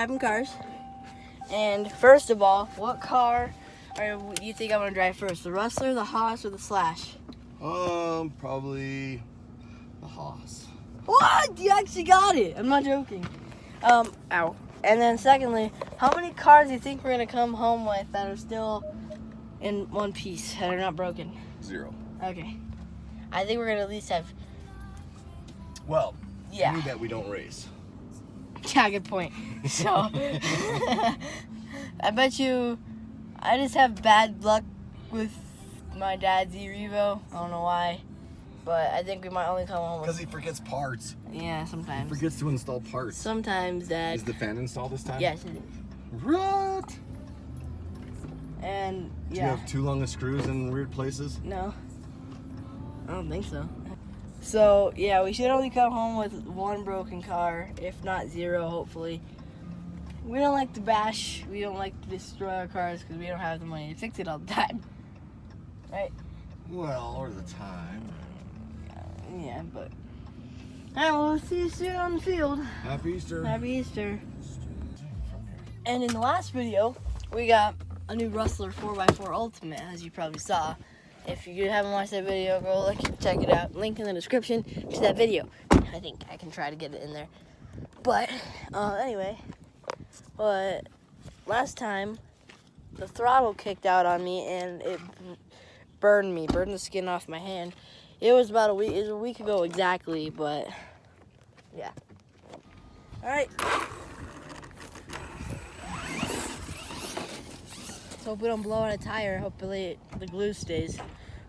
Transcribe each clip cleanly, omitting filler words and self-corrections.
driving cars. And first of all, what car do you think I'm gonna drive first? The Rustler, the Haas, or the Slash? Probably the Haas. What? You actually got it. I'm not joking. Ow. And then secondly, how many cars do you think we're gonna come home with that are still in one piece, that are not broken? 0. Okay. I think we're gonna at least have. Well, yeah. that we don't race. Yeah, good point. So, I bet you, I just have bad luck with my dad's E-Revo. I don't know why, but I think we might only come home with. Because he forgets parts. Yeah, sometimes. He forgets to install parts. Sometimes, Dad. Is the fan installed this time? Yes, it is. What? And yeah. Do you have too long of screws in weird places? No. I don't think so. So, yeah, we should only come home with one broken car, if not 0, hopefully. We don't like to bash, we don't like to destroy our cars because we don't have the money to fix it all the time. Right? Well, or the time. Yeah, but... Alright, well, we'll see you soon on the field. Happy Easter. Happy Easter. And in the last video, we got a new Rustler 4x4 Ultimate, as you probably saw. If you haven't watched that video, go check it out. Link in the description to that video. I think I can try to get it in there. But, anyway. But, last time, the throttle kicked out on me and it burned the skin off my hand. It was about a week, it was a week ago exactly, but, yeah. Alright. So hope we don't blow out a tire. Hopefully the glue stays.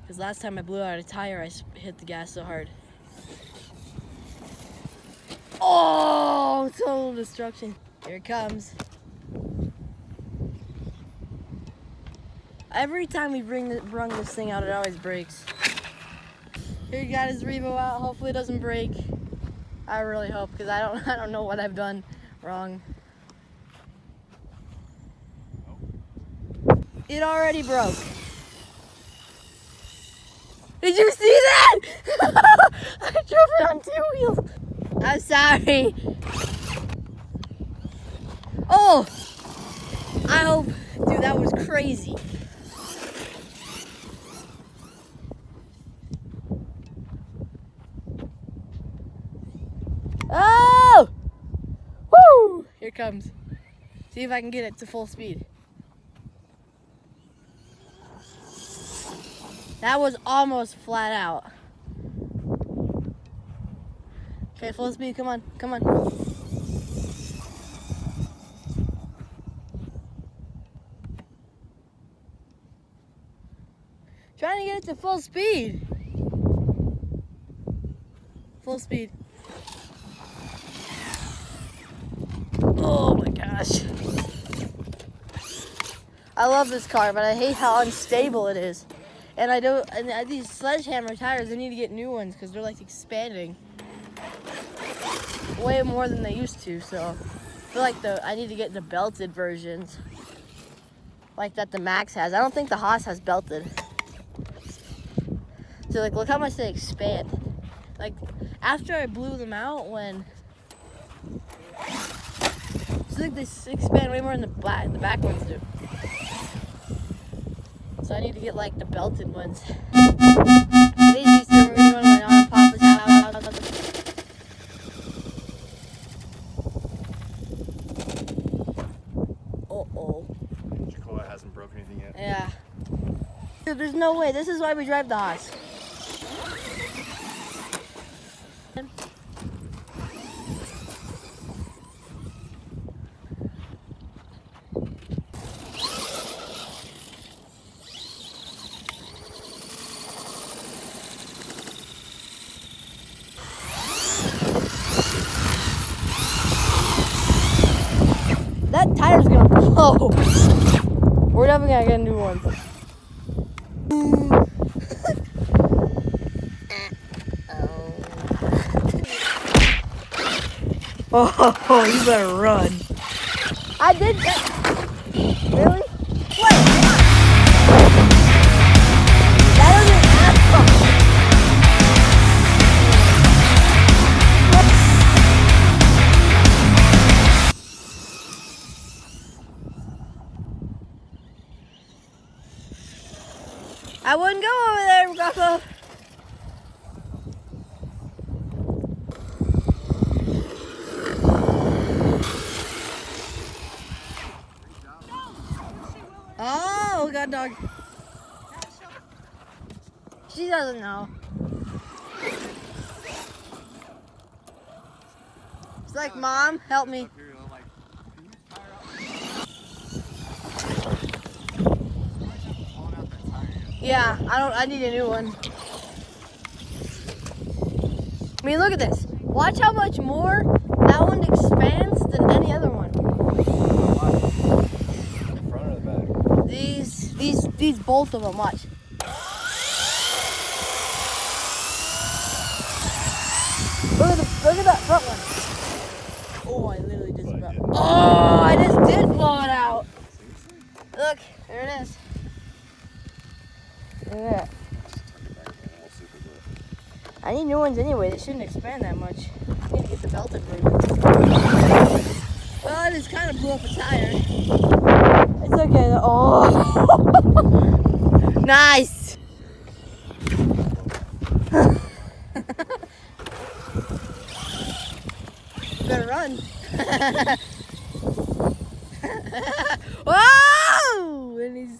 Because last time I blew out a tire, I hit the gas so hard. Oh, total destruction. Here it comes. Every time we bring this thing out, it always breaks. Here he got his Revo out. Hopefully it doesn't break. I really hope, because I don't know what I've done wrong. It already broke. Did you see that? I drove it on 2 wheels. I'm sorry. Oh, I hope, dude, that was crazy. Oh, woo! Here it comes. See if I can get it to full speed. That was almost flat out. Okay, full speed, come on, come on. Trying to get it to full speed. Full speed. Oh my gosh. I love this car, but I hate how unstable it is. And these sledgehammer tires, I need to get new ones because they're like expanding way more than they used to. So I feel like I need to get the belted versions like that the Max has. I don't think the Haas has belted. So like, look how much they expand. Like after I blew them out, it's like they expand way more than the back ones do. So I need to get like the belted ones. Today's Easter, we're going to my Aunt and Papa's house. Uh-oh. Jacoa hasn't broken anything yet. Yeah. Dude, there's no way. This is why we drive the Haas. That tire's gonna blow. We're definitely gonna get a new one. Oh, you better run. I did that. Really? What? That doesn't happen. I wouldn't go over there, Rocco. Oh, we got a dog. She doesn't know. It's like, Mom, help me. Yeah, I need a new one. I mean, look at this. Watch how much more that one expands than any other one. The front or the back? These both of them, watch. Look at that front one. Oh, I literally just about. Oh, I just did blow it out. Look, there it is. Look at that. I need new ones anyway. They shouldn't expand that much. I need to get the belt improvements. Well, I just kind of blew up a tire. It's okay though. Oh, nice. Better run. Whoa! And he's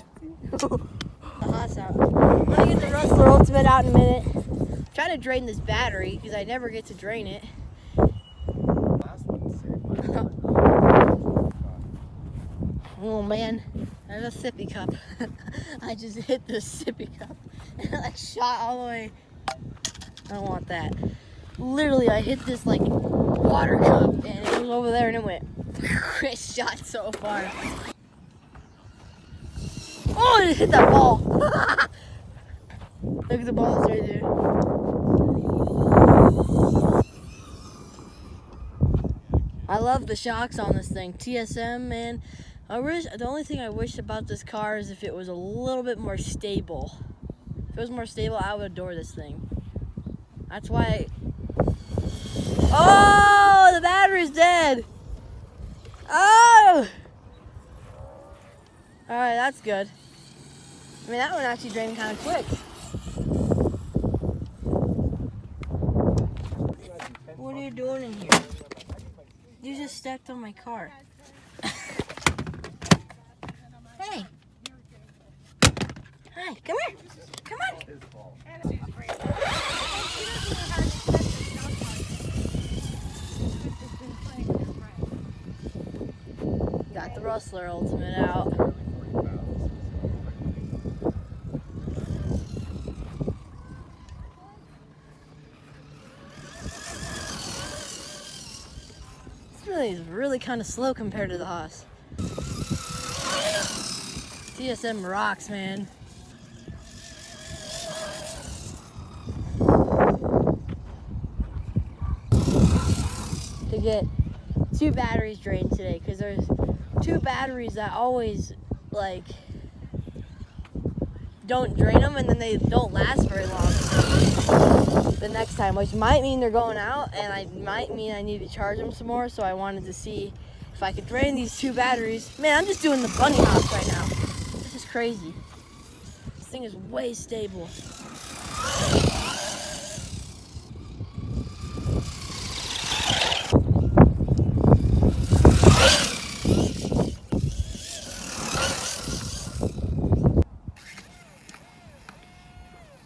the hot's out. I'm gonna get the Rustler Ultimate out in a minute. I'm trying to drain this battery because I never get to drain it. Oh man, there's a sippy cup. I just hit the sippy cup and it like shot all the way. I don't want that. Literally, I hit this like water cup and it was over there and it went. It shot so far. Oh, it hit that ball. Look at the balls right there. I love the shocks on this thing. TSM, man. The only thing I wish about this car is if it was a little bit more stable. If it was more stable, I would adore this thing. That's why. Oh, the battery's dead. Oh! Alright, that's good. I mean, that one actually drained kind of quick. What are you doing in here? You just stepped on my car. Hey. Hi, come here. Come on. Got the Rustler Ultimate out. This is really kind of slow compared to the Haas. TSM rocks, man. To get 2 batteries drained today, because there's 2 batteries that always like don't drain them and then they don't last very long the next time, which might mean they're going out and I might mean I need to charge them some more. So I wanted to see if I could drain these 2 batteries. Man, I'm just doing the bunny hops right now. This is crazy. This thing is way stable.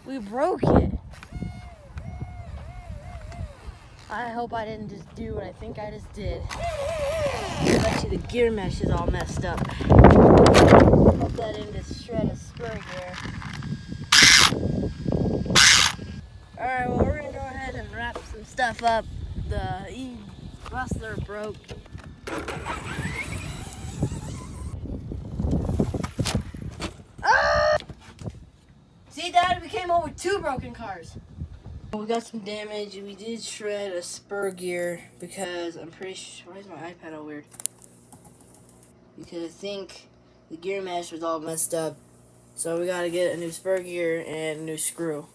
We broke it. I hope I didn't just do what I think I just did. Actually, the gear mesh is all messed up. Hope that didn't just shred a spur gear. Alright, well, we're gonna go ahead and wrap some stuff up. The Rustler broke. Ah! See, Dad, we came home with 2 broken cars. We got some damage. We did shred a spur gear because I'm pretty sure. Why is my iPad all weird? Because I think the gear mesh was all messed up. So we gotta get a new spur gear and a new screw.